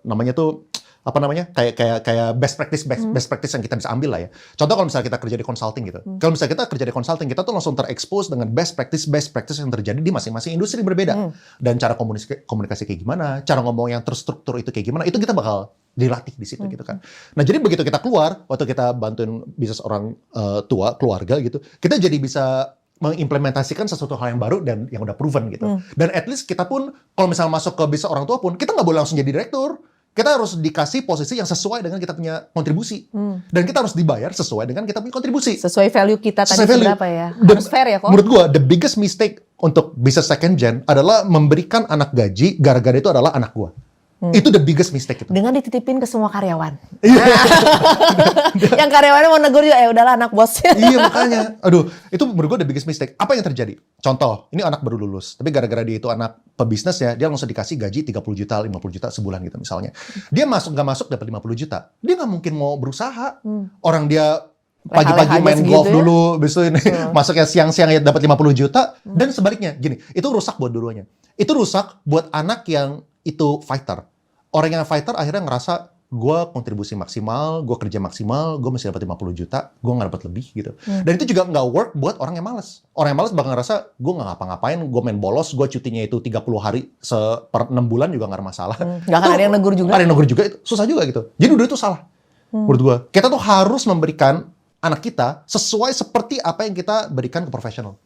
namanya tuh apa namanya kayak best practice yang kita bisa ambil lah ya. Contoh kalau misalnya kita kerja di consulting gitu. Kalau misalnya kita kerja di consulting, kita tuh langsung terekspos dengan best practice yang terjadi di masing-masing industri berbeda. Dan cara komunikasi kayak gimana, cara ngomong yang terstruktur itu kayak gimana, itu kita bakal dilatih di situ gitu kan. Nah, jadi begitu kita keluar, waktu kita bantuin bisnis orang tua, keluarga gitu, kita jadi bisa mengimplementasikan sesuatu hal yang baru dan yang udah proven gitu. Dan at least kita pun, kalau misalnya masuk ke bisnis orang tua pun, kita nggak boleh langsung jadi direktur. Kita harus dikasih posisi yang sesuai dengan kita punya kontribusi. Dan kita harus dibayar sesuai dengan kita punya kontribusi. Sesuai value kita tadi seberapa ya. Harus fair ya kok. Menurut gua, the biggest mistake untuk bisnis second gen adalah memberikan anak gaji gara-gara itu adalah anak gua. Itu the biggest mistake itu. Dengan dititipin ke semua karyawan. Yang karyawannya mau negur juga, ya udahlah anak bos. Iya makanya. Aduh, itu menurut gue the biggest mistake. Apa yang terjadi? Contoh, ini anak baru lulus. Tapi gara-gara dia itu anak pebisnis ya, dia langsung dikasih gaji 30 juta, 50 juta sebulan gitu misalnya. Dia nggak masuk dapat 50 juta. Dia nggak mungkin mau berusaha. Orang dia pagi-pagi main golf dulu, besok ini masuknya siang-siang ya dapat 50 juta. Dan sebaliknya, gini, itu rusak buat dua-duanya. Itu rusak buat anak yang itu fighter. Orang yang fighter akhirnya ngerasa, gue kontribusi maksimal, gue kerja maksimal, gue masih dapat 50 juta, gue nggak dapat lebih gitu. Dan itu juga nggak work buat orang yang malas. Orang yang malas bakal ngerasa, gue nggak ngapa-ngapain, gue main bolos, gue cutinya itu 30 hari per 6 bulan juga nggak ada masalah. Nggak akan ada yang negur juga. Ada yang negur juga, itu susah juga gitu. Jadi udah itu salah. Menurut gue, kita tuh harus memberikan anak kita sesuai seperti apa yang kita berikan ke profesional.